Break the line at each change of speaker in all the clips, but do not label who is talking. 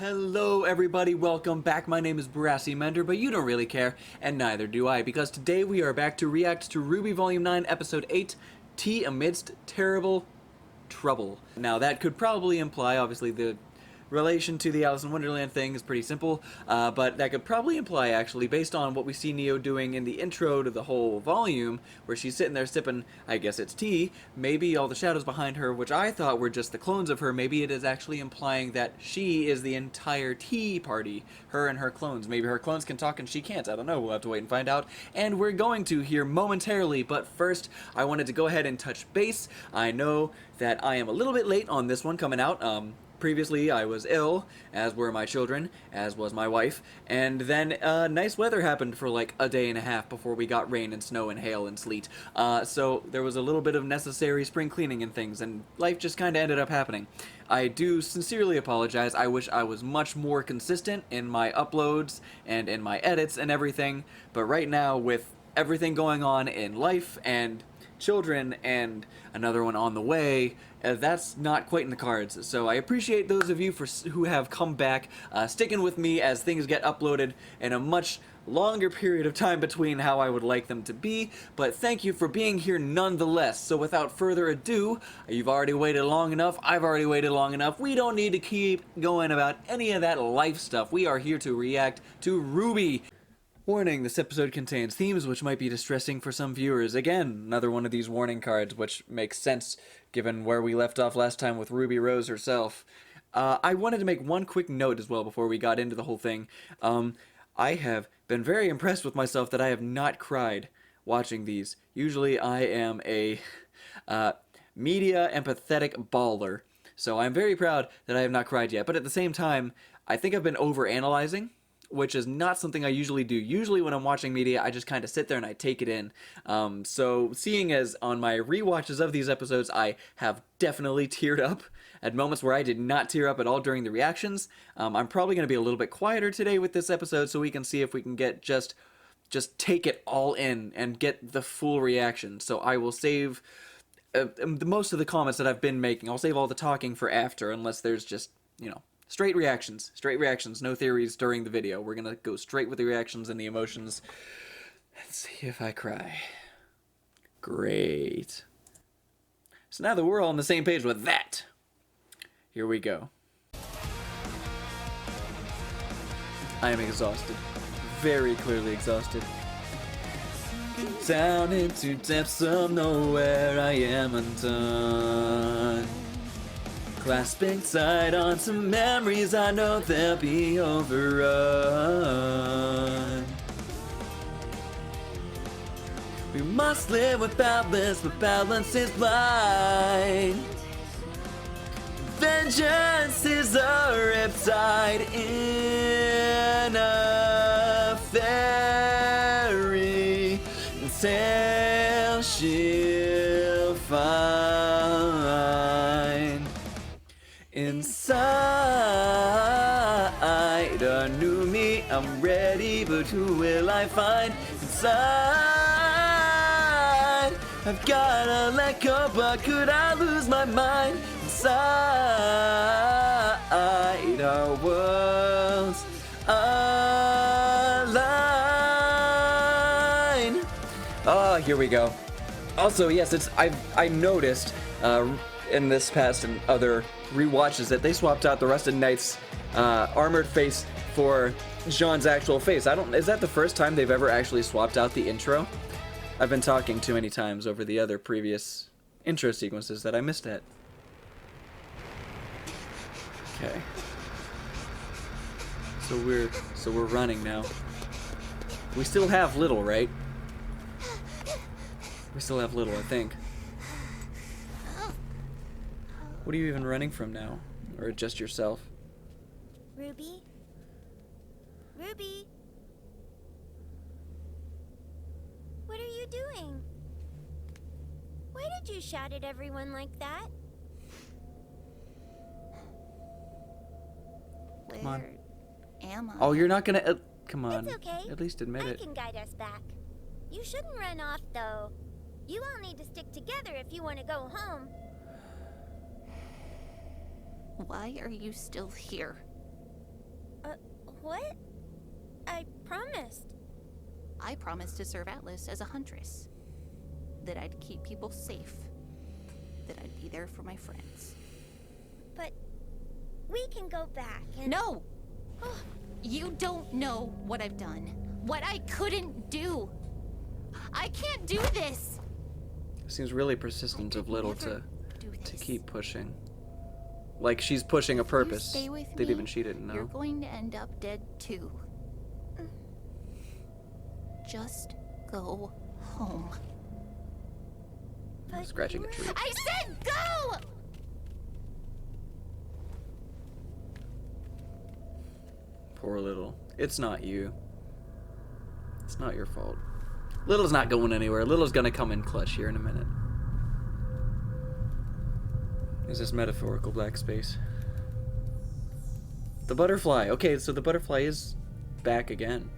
Hello everybody, welcome back. My name is Brassy Mender, but you don't really care, and neither do I, because today we are back to react to RWBY Volume 9, Episode 8, Tea Amidst Terrible Trouble. Now that could probably imply, obviously, the relation to the Alice in Wonderland thing is pretty simple, but that could probably imply, actually, based on what we see Neo doing in the intro to the whole volume, where she's sitting there sipping, I guess it's tea, maybe all the shadows behind her, which I thought were just the clones of her, maybe it is actually implying that she is the entire tea party, her and her clones. Maybe her clones can talk and she can't, I don't know, we'll have to wait and find out, and we're going to here momentarily, but first, I wanted to go ahead and touch base. I know that I am a little bit late on this one coming out. Previously, I was ill, as were my children, as was my wife, and then nice weather happened for like a day and a half before we got rain and snow and hail and sleet. So there was a little bit of necessary spring cleaning and things, and life just kind of ended up happening. I do sincerely apologize. I wish I was much more consistent in my uploads and in my edits and everything, but right now, with everything going on in life and children and another one on the way, that's not quite in the cards. So I appreciate those of you who have come back, sticking with me as things get uploaded in a much longer period of time between how I would like them to be, but thank you for being here nonetheless. So without further ado, you've already waited long enough, I've already waited long enough, we don't need to keep going about any of that life stuff. We are here to react to RWBY. Warning, this episode contains themes which might be distressing for some viewers. Again, another one of these warning cards, which makes sense given where we left off last time with Ruby Rose herself. I wanted to make one quick note as well before we got into the whole thing. I have been very impressed with myself that I have not cried watching these. Usually I am a media empathetic baller, so I'm very proud that I have not cried yet. But at the same time, I think I've been overanalyzing, which is not something I usually do. Usually when I'm watching media, I just kind of sit there and I take it in. So seeing as on my rewatches of these episodes, I have definitely teared up at moments where I did not tear up at all during the reactions. I'm probably going to be a little bit quieter today with this episode so we can see if we can get just take it all in and get the full reaction. So I will save most of the comments that I've been making. I'll save all the talking for after, unless there's just, you know, straight reactions, no theories during the video. We're gonna go straight with the reactions and the emotions. Let's see if I cry. Great. So now that we're all on the same page with that, here we go. I am exhausted. Very clearly exhausted. Down into depths of nowhere, I am undone. Clasping tight onto memories, I know they'll be overrun. We must live with balance, but balance is blind. Vengeance is a riptide in a fairy tale she'll find. Inside a new me, I'm ready, but who will I find? Inside, I've gotta let go, but could I lose my mind? Inside, our worlds align. Oh, here we go. Also, yes, I noticed in this past and other rewatches that they swapped out the Rusted Knight's armored face for Jaune's actual face. Is that the first time they've ever actually swapped out the intro? I've been talking too many times over the other previous intro sequences that I missed it. Okay. So we're running now. We still have Little, right? We still have Little, I think. What are you even running from now? Or just yourself?
RWBY? RWBY? What are you doing? Why did you shout at everyone like that?
Come on.
Where am I?
Oh, you're not gonna... come on.
It's okay.
At least admit it.
I can guide us back. You shouldn't run off, though. You all need to stick together if you want to go home.
Why are you still here?
What? I promised.
I promised to serve Atlas as a huntress. That I'd keep people safe. That I'd be there for my friends.
But we can go back and...
No! You don't know what I've done. What I couldn't do. I can't do this!
Seems really persistent of Little to
this.
keep pushing. Like she's pushing a purpose
You stay with
that
me,
even she didn't know.
You're going to end up dead too. Just go home.
But
Scratching a
you
tree.
were-
I said go!
Poor Little. It's not you. It's not your fault. Little's not going anywhere. Little's gonna come in clutch here in a minute. Is this metaphorical black space? The butterfly. Okay, so the butterfly is back again.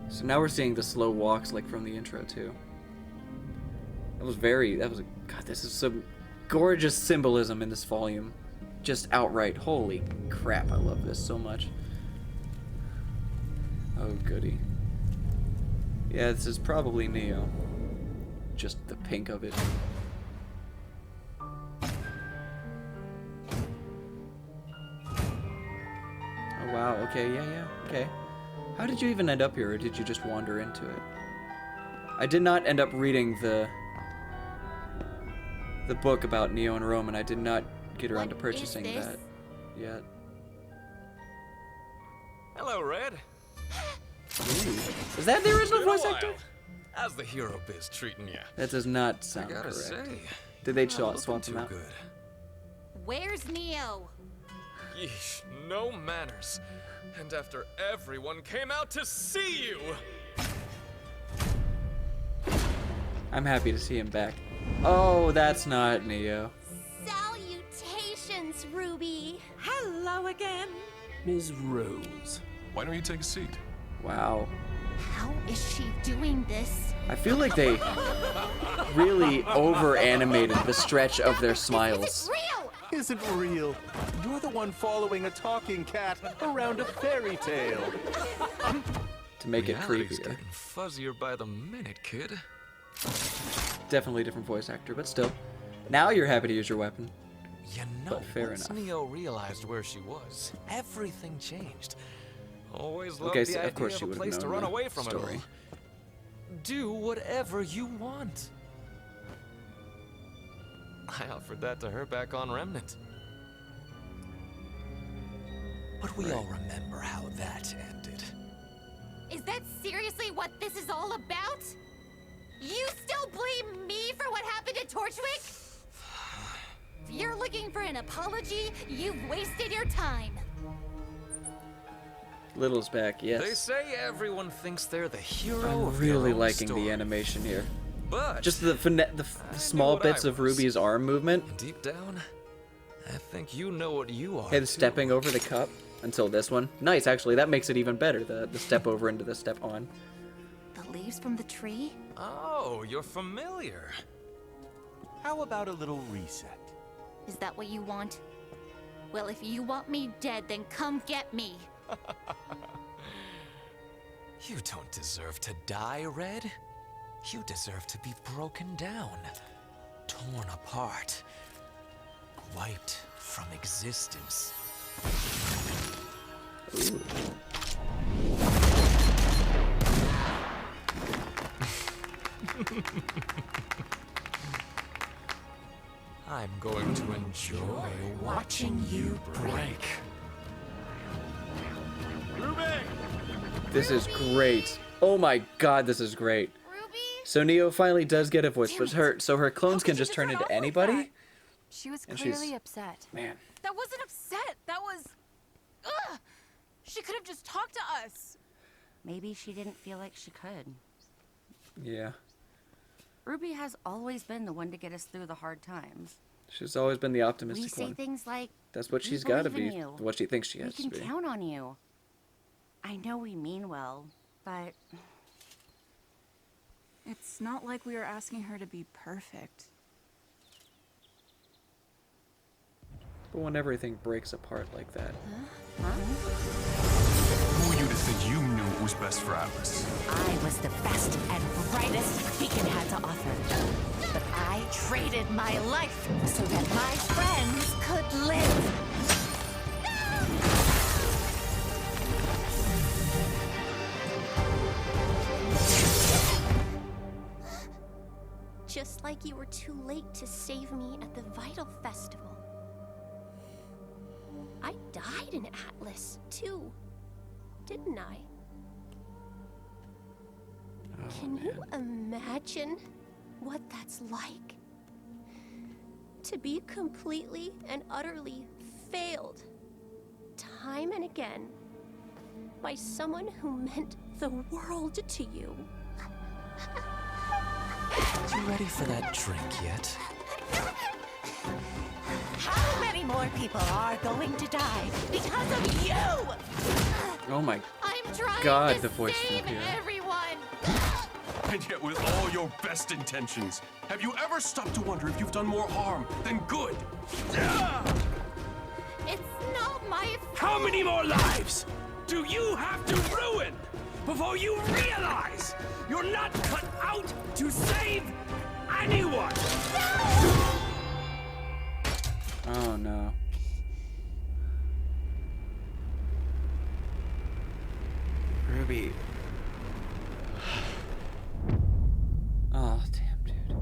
So now we're seeing the slow walks like from the intro too. God, this is some gorgeous symbolism in this volume. Just outright, holy crap, I love this so much. Oh goody. Yeah, this is probably Neo. Just the pink of it. Oh wow, okay, yeah, okay. How did you even end up here, or did you just wander into it? I did not end up reading the book about Neo and Roman. I did not get around to purchasing that yet.
Hello, Red.
Ooh. Is that the original
Been a
voice actor?
while. How's the hero biz treating you?
That does not
I
sound
gotta
correct.
say,
Did they
not
swap
looking
him
too
out?
good.
Where's Neo?
Yeesh, no manners. And after everyone came out to see you.
I'm happy to see him back. Oh, that's not Neo.
Salutations, RWBY.
Hello again.
Ms. Rose, why don't you take a seat?
Wow.
How is she doing this?
I feel like they really over-animated the stretch of their
Is
smiles.
it real?
Isn't real. You're the one following a talking cat around a fairy tale.
To make it
Reality's
creepier.
getting fuzzier by the minute, kid.
Definitely a different voice actor, but still. Now you're happy to use your weapon.
You know,
But fair
once
enough.
Neo realized where she was, everything changed. Always loved
Okay,
the
so
idea
of course she
of a
would have
place to
known
run
the
away from it
story.
all. Do whatever you want. I offered that to her back on Remnant. But we all remember how that ended.
Is that seriously what this is all about? You still blame me for what happened at Torchwick? If you're looking for an apology, you've wasted your time.
Little's back, yes.
They say everyone thinks they're the hero
I'm
of
really
their own
liking
story.
the animation here.
But
Just the small
what I
bits of
was.
Ruby's arm movement.
deep down, I think you know what you are.
And
too.
stepping over the cup until this one. Nice, actually. That makes it even better, the step over into the step on.
The leaves from the tree?
Oh, you're familiar.
How about a little reset?
Is that what you want? Well, if you want me dead, then come get me.
You don't deserve to die, Red. You deserve to be broken down, torn apart, wiped from existence.
Ooh.
I'm going to enjoy watching you break.
This is great. Oh my god, this is great.
RWBY?
So Neo finally does get a voice, but her clones can
could you
just turn
just
into
run off like
anybody?
that? She was
And she's-
clearly upset.
Man.
That wasn't upset. That was... Ugh! She could have just talked to us.
Maybe she didn't feel like she could.
Yeah.
RWBY has always been the one to get us through the hard times.
She's always been the
We
optimistic
say
one.
things like,
That's what
"We
she's got to
believe
be.
in you.
What she thinks she
we
has to
can
be.
count on you. I know we mean well, but
It's not like we were asking her to be perfect.
But when everything breaks apart like that.
Who are you to think you knew what was best for Atlas?
I was the best and brightest Beacon had to offer. But I traded my life so that my friends could live.
Just like you were too late to save me at the Vital Festival. I died in Atlas, too. Didn't I? Can you imagine what that's like? To be completely and utterly failed, time and again, by someone who meant the world to you.
You ready for that drink yet?
How many more people are going to die because of you?
Oh my
I'm trying
God,
to
the voice
save
from here.
everyone.
And yet, with all your best intentions, have you ever stopped to wonder if you've done more harm than good?
It's not my
How many more lives do you have to ruin before you realize you're not cut out to save anyone?
Oh no. Ruby. Oh damn, dude.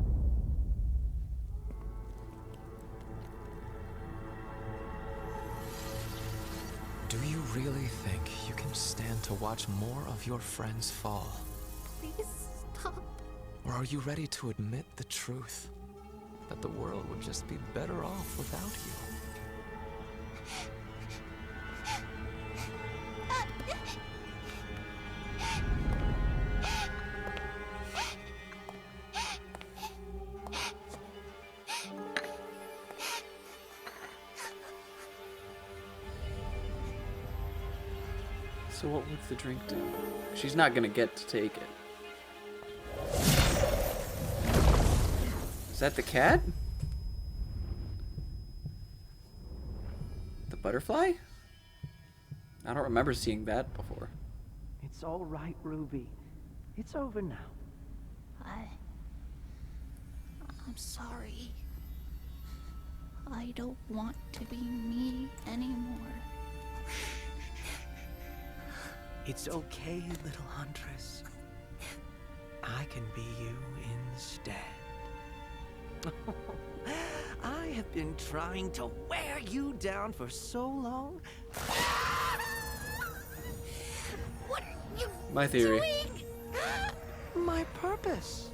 Do you really think you can stand to watch more of your friends fall?
Please stop.
Or are you ready to admit the truth? That the world would just be better off without you?
So what would the drink do? She's not gonna get to take it. Is that the cat? The butterfly? I don't remember seeing that before.
It's all right, Ruby. It's over now.
I'm sorry. I don't want to be me anymore.
It's okay, little huntress. I can be you instead. I have been trying to wear you down for so long.
What are you
My theory.
doing?
My purpose.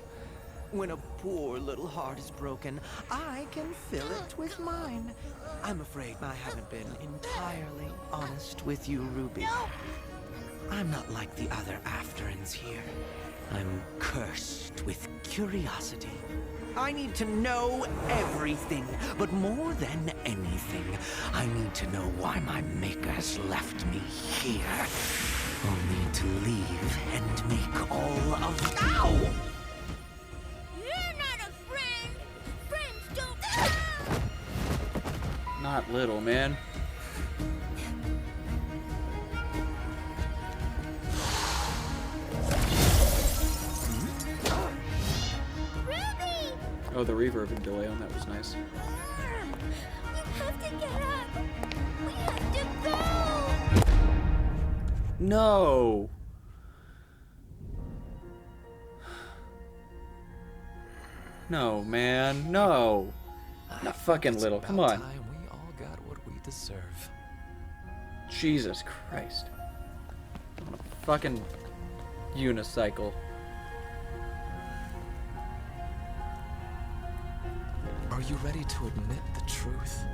When a poor little heart is broken, I can fill it with mine. I'm afraid I haven't been entirely honest with you, Ruby. I'm not like the other Afterans here. I'm cursed with curiosity. I need to know everything, but more than anything, I need to know why my makers left me here. Only to leave and make all of... Ow!
You're not a friend. Friends don't...
Not little, man.
Ruby!
Oh, the reverb and delay on that was nice.
You have to get up. We have to go.
No. No, man. No. Not fucking
It's
little.
about
Come on.
Time we all got what we deserve.
Jesus Christ. On a fucking unicycle.
Are you ready to admit the truth?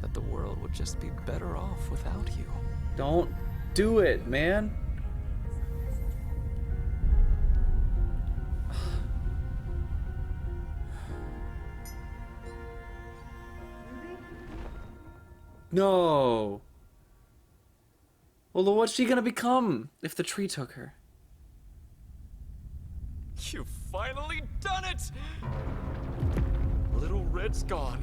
That the world would just be better off without you.
Don't do it, man. No. Well, then what's she gonna become if the tree took her?
You've finally done it! Little Red's gone.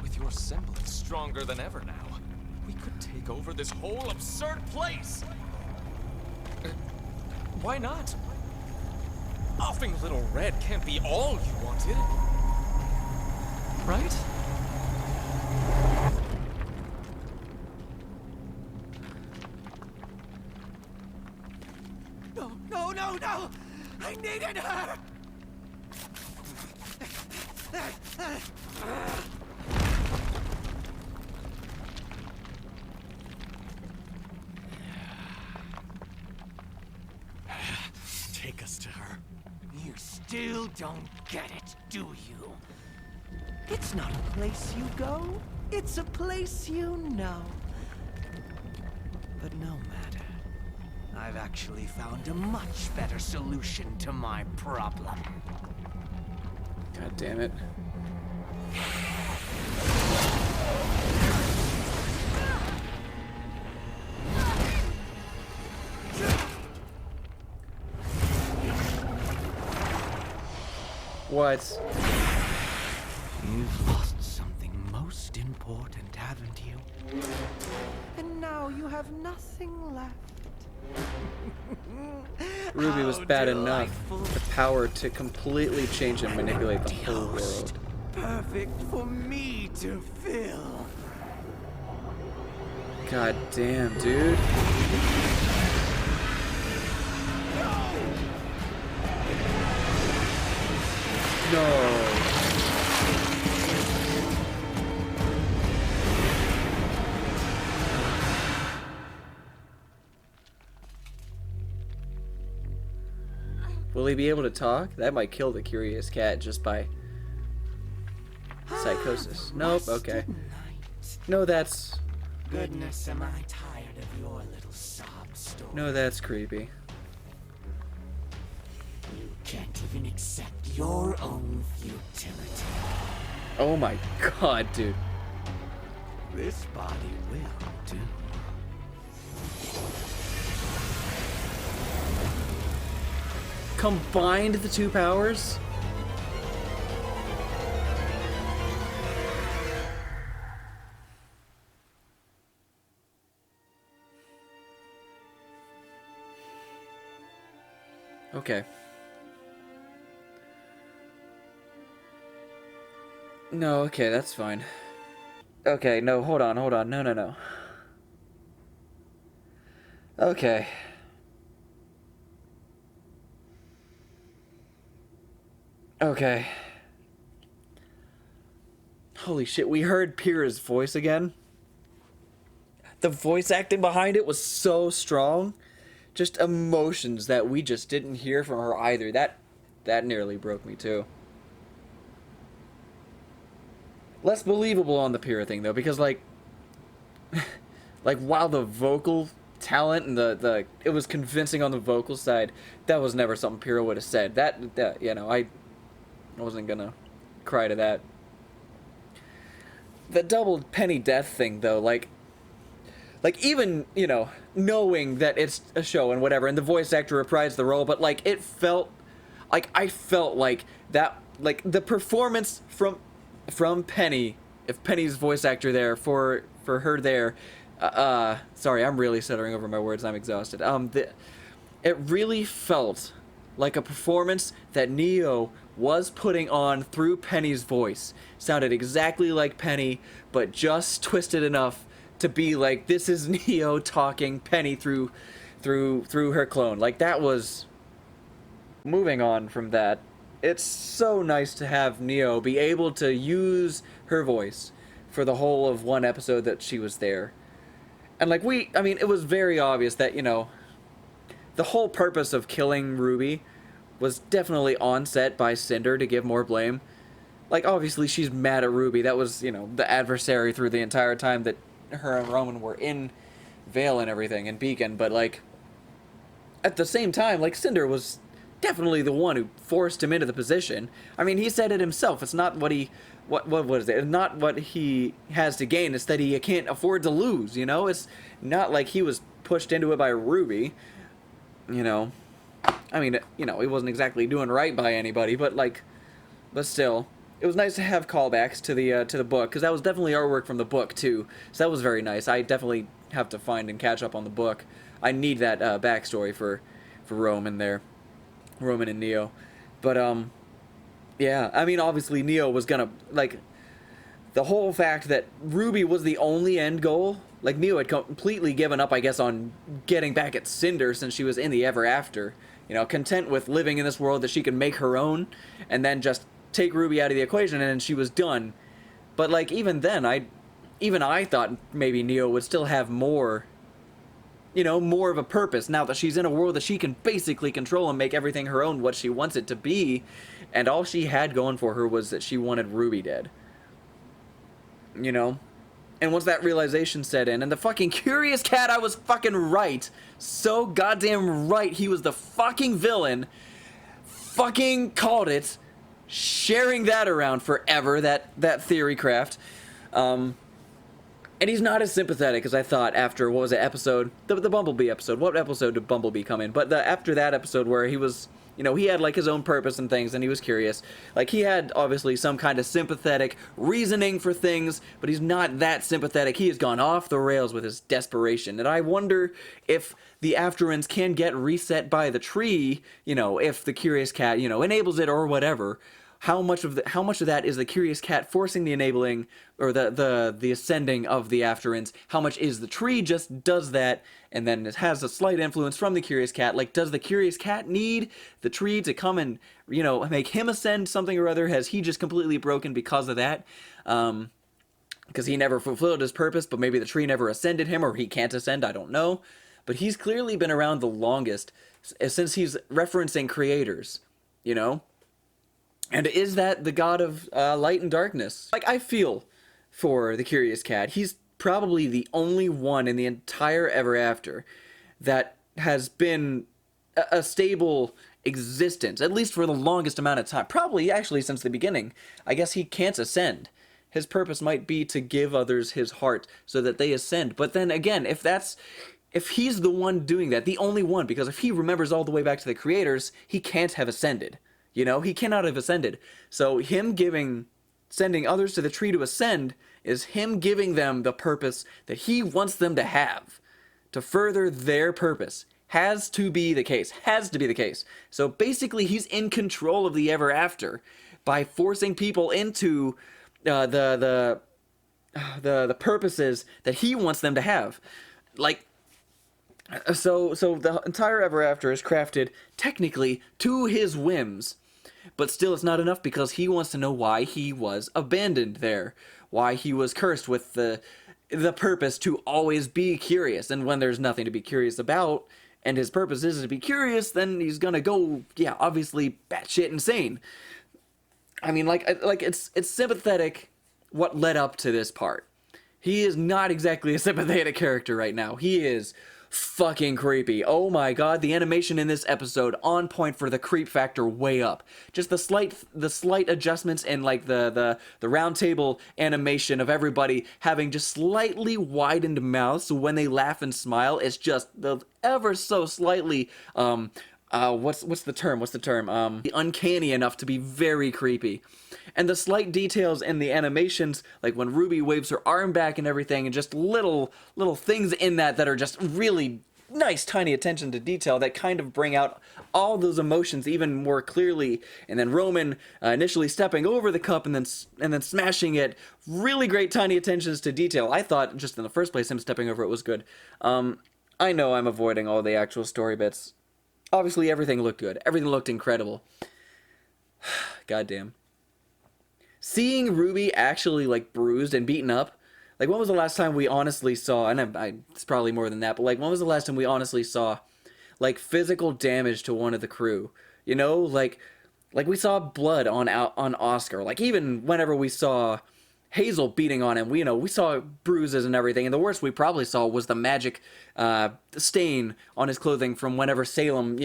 With your semblance stronger than ever now, we could take over this whole absurd place! Why not? Offing Little Red can't be all you wanted. Right?
No, no, no, no! I needed her!
Take us to her.
You still don't get it, do you? It's not a place you go, it's a place you know. But no matter. I've actually found a much better solution to my problem.
God damn it. What?
You've lost something most important, haven't you? And now you have nothing left.
Ruby was
How
bad enough.
delightful.
The power to completely change and manipulate the whole world.
Perfect for me to fill.
God damn, dude. No. Will he be able to talk? That might kill the curious cat just by psychosis. Nope, okay. No, that's...
Goodness, am I tired of your little sob story.
No, that's creepy.
You can't even accept your own futility.
Oh my god, dude.
This body will do.
Combined the two powers? Okay. No, okay, that's fine. Okay, no, hold on. No. Okay. Okay. Holy shit, we heard Pyrrha's voice again. The voice acting behind it was so strong. Just emotions that we just didn't hear from her either. That nearly broke me too. Less believable on the Pyrrha thing though, because like while the vocal talent and the it was convincing on the vocal side, that was never something Pyrrha would have said. That you know, I wasn't gonna cry to that. The double Penny death thing though, like even, you know, knowing that it's a show and whatever, and the voice actor reprised the role, but like it felt like I felt like that, like the performance from Penny, if Penny's voice actor there for her there, sorry, I'm really stuttering over my words, I'm exhausted. It really felt like a performance that Neo was putting on through Penny's voice. Sounded exactly like Penny, but just twisted enough to be like, this is Neo talking Penny through her clone. Like, that was... Moving on from that, it's so nice to have Neo be able to use her voice for the whole of one episode that she was there. And like, I mean, it was very obvious that, you know, the whole purpose of killing RWBY was definitely on set by Cinder to give more blame. Like, obviously she's mad at RWBY. That was, you know, the adversary through the entire time that her and Roman were in Vale and everything, and Beacon, but like, at the same time, like, Cinder was definitely the one who forced him into the position. I mean, he said it himself. It's not what he... What was it? It's not what he has to gain. It's that he can't afford to lose, you know? It's not like he was pushed into it by RWBY, you know? I mean, you know, he wasn't exactly doing right by anybody, but like... But still, it was nice to have callbacks to the book, because that was definitely artwork from the book too. So that was very nice. I definitely have to find and catch up on the book. I need that backstory for Roman there, Roman and Neo. But yeah, I mean, obviously Neo was gonna, like, the whole fact that RWBY was the only end goal. Like, Neo had completely given up, I guess, on getting back at Cinder since she was in the Ever After. You know, content with living in this world that she could make her own, and then just take RWBY out of the equation, and then she was done. But, like, even then, I thought maybe Neo would still have more, you know, more of a purpose now that she's in a world that she can basically control and make everything her own, what she wants it to be. And all she had going for her was that she wanted RWBY dead. You know? And once that realization set in, and the fucking Curious Cat, I was fucking right. So goddamn right, he was the fucking villain. Fucking called it. Sharing that around forever, that theory craft. And he's not as sympathetic as I thought after, what was it, episode? The Bumblebee episode. What episode did Bumblebee come in? But after that episode where he was, you know, he had like his own purpose and things, and he was curious. Like, he had obviously some kind of sympathetic reasoning for things, but he's not that sympathetic. He has gone off the rails with his desperation. And I wonder if the Afterends can get reset by the tree, you know, if the Curious Cat, you know, enables it or whatever. How much of that is the Curious Cat forcing the enabling, or the ascending of the Afterends? How much is the tree just does that, and then it has a slight influence from the Curious Cat? Like, does the Curious Cat need the tree to come and, you know, make him ascend something or other? Has he just completely broken because of that? Because he never fulfilled his purpose, but maybe the tree never ascended him, or he can't ascend, I don't know. But he's clearly been around the longest, since he's referencing creators, you know? And is that the god of light and darkness? Like, I feel for the Curious Cat. He's probably the only one in the entire Ever After that has been a stable existence, at least for the longest amount of time. Probably, actually, since the beginning. I guess he can't ascend. His purpose might be to give others his heart so that they ascend. But then again, if he's the one doing that, the only one, because if he remembers all the way back to the creators, he can't have ascended. You know, he cannot have ascended. So him sending others to the tree to ascend is him giving them the purpose that he wants them to have, to further their purpose. Has to be the case. Has to be the case. So basically, he's in control of the Ever After by forcing people into the purposes that he wants them to have. Like, so the entire Ever After is crafted technically to his whims, but still it's not enough, because he wants to know why he was abandoned there, why he was cursed with the purpose to always be curious. And when there's nothing to be curious about, and his purpose is to be curious, then he's gonna go, yeah, obviously batshit insane. I mean, like it's sympathetic what led up to this part. He is not exactly a sympathetic character right now. He is fucking creepy. Oh my god, the animation in this episode on point for the creep factor, way up. Just the slight adjustments in like the round table animation of everybody having just slightly widened mouths, so when they laugh and smile, it's just the ever so slightly what's the term? Uncanny enough to be very creepy. And the slight details in the animations, like when RWBY waves her arm back and everything, and just little things in that are just really nice, tiny attention to detail that kind of bring out all those emotions even more clearly. And then Roman initially stepping over the cup and then smashing it. Really great tiny attentions to detail. I thought just in the first place him stepping over it was good. I know I'm avoiding all the actual story bits. Obviously everything looked good. Everything looked incredible. Goddamn. Seeing RWBY actually, like, bruised and beaten up, like, when was the last time we honestly saw, and it's probably more than that, but, like, when was the last time we honestly saw, like, physical damage to one of the crew? You know, like we saw blood on Oscar. Like, even whenever we saw Hazel beating on him, we saw bruises and everything, and the worst we probably saw was the magic stain on his clothing from whenever Salem,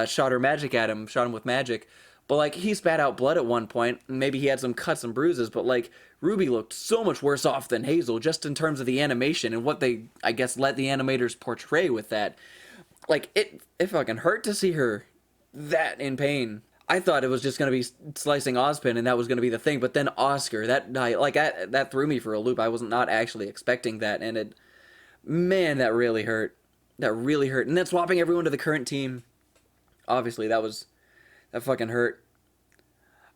shot her magic at him, shot him with magic. But, like, he spat out blood at one point, and maybe he had some cuts and bruises, but, like, RWBY looked so much worse off than Hazel, just in terms of the animation and what they, I guess, let the animators portray with that. Like, it fucking hurt to see her that in pain. I thought it was just going to be slicing Ozpin and that was going to be the thing, but then Oscar, that threw me for a loop. I was not actually expecting that, and man, that really hurt. That really hurt. And then swapping everyone to the current team, obviously that fucking hurt.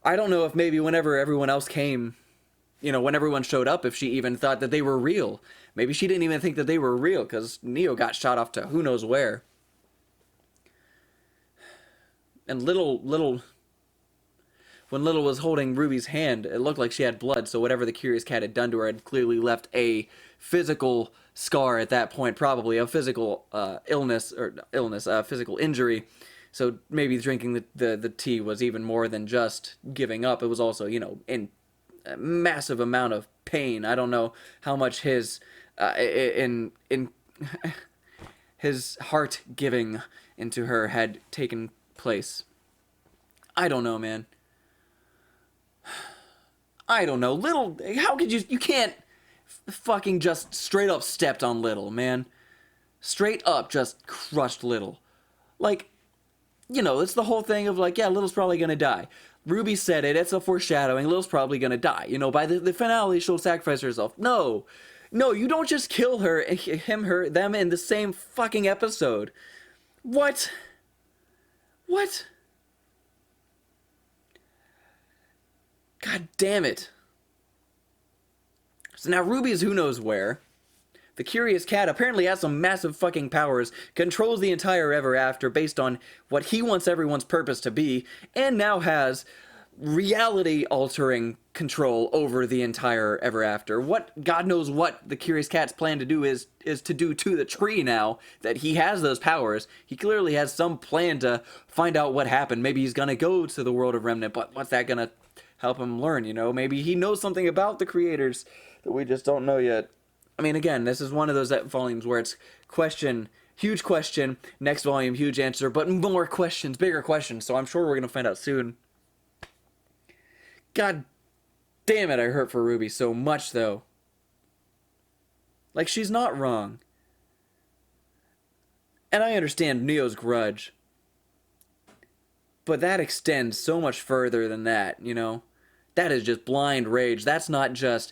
I don't know if maybe whenever everyone else came, when everyone showed up, if she even thought that they were real. Maybe she didn't even think that they were real, because Neo got shot off to who knows where. And when Little was holding Ruby's hand, it looked like she had blood, so whatever the Curious Cat had done to her had clearly left a physical scar at that point, probably a physical physical injury. So maybe drinking the tea was even more than just giving up. It was also, in a massive amount of pain. I don't know how much his his heart giving into her had taken place. I don't know, man. I don't know. Little, how could you can't fucking just straight up stepped on Little, man. Straight up just crushed Little. Like, it's the whole thing of like, yeah, Little's probably gonna die. RWBY said it, it's a foreshadowing, Little's probably gonna die. By the finale, she'll sacrifice herself. No, you don't just kill her, them in the same fucking episode. What? God damn it. So now Ruby's who knows where. The Curious Cat apparently has some massive fucking powers, controls the entire Ever After based on what he wants everyone's purpose to be, and now has reality-altering control over the entire Ever After. God knows what the Curious Cat's plan to do is to do to the tree now that he has those powers. He clearly has some plan to find out what happened. Maybe he's gonna go to the world of Remnant, but what's that gonna help him learn, Maybe he knows something about the creators that we just don't know yet. I mean, again, this is one of those volumes where it's huge question, next volume, huge answer, but more questions, bigger questions, so I'm sure we're going to find out soon. God damn it, I hurt for RWBY so much, though. Like, she's not wrong. And I understand Neo's grudge. But that extends so much further than that, That is just blind rage. That's not just,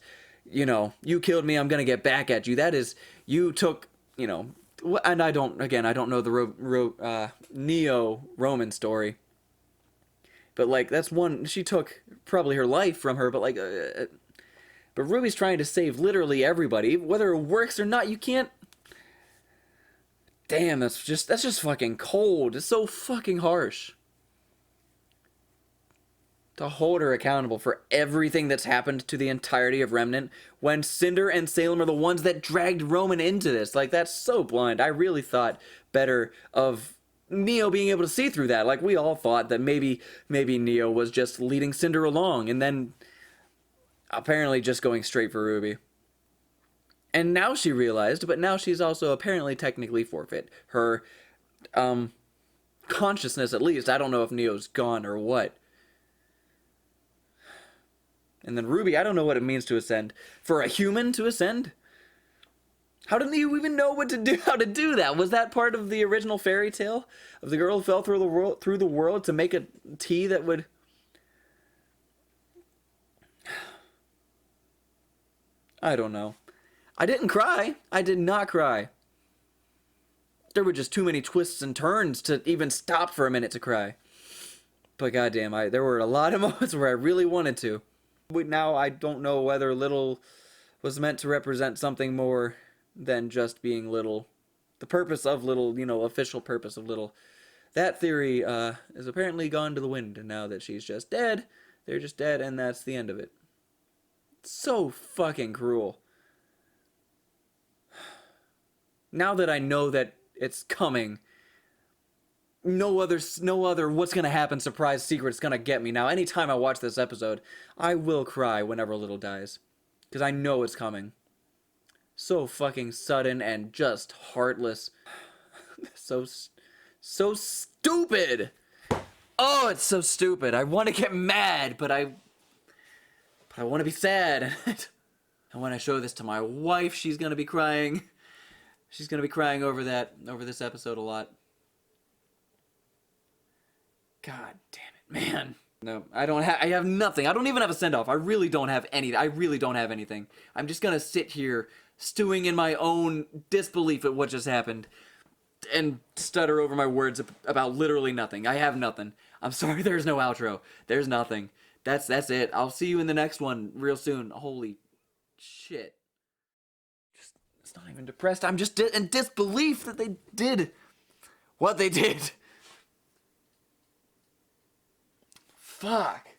you killed me, I'm gonna get back at you. That is, you took, and I don't know the Neo Roman story. But, like, that's one, she took probably her life from her, but, like, but RWBY's trying to save literally everybody. Whether it works or not, you can't. Damn, that's just fucking cold. It's so fucking harsh. To hold her accountable for everything that's happened to the entirety of Remnant when Cinder and Salem are the ones that dragged Roman into this. Like, that's so blind. I really thought better of Neo being able to see through that. Like, we all thought that maybe Neo was just leading Cinder along and then apparently just going straight for RWBY. And now she realized, but now she's also apparently technically forfeit. Her consciousness, at least. I don't know if Neo's gone or what. And then RWBY, I don't know what it means to ascend. For a human to ascend? How did you even know how to do that? Was that part of the original fairy tale? Of the girl who fell through the world to make a tea that would... I don't know. I didn't cry. I did not cry. There were just too many twists and turns to even stop for a minute to cry. But goddamn, there were a lot of moments where I really wanted to. Now I don't know whether Little was meant to represent something more than just being Little. The purpose of Little, official purpose of Little. That theory is apparently gone to the wind now that she's just dead. They're just dead and that's the end of it. So fucking cruel. Now that I know that it's coming, no other what's gonna happen surprise secret's gonna get me. Now, anytime I watch this episode, I will cry whenever Little dies. Because I know it's coming. So fucking sudden and just heartless. So stupid! Oh, it's so stupid. I want to get mad, but I want to be sad. And when I show this to my wife, she's gonna be crying. She's gonna be crying over this episode a lot. God damn it, Man. No, I don't have, I have nothing. I don't even have a send-off. I really don't have anything. I'm just gonna sit here stewing in my own disbelief at what just happened and stutter over my words about literally nothing. I have nothing. I'm sorry there's no outro. There's nothing. That's it. I'll see you in the next one real soon. Holy shit. It's not even depressed. I'm just in disbelief that they did what they did. Fuck.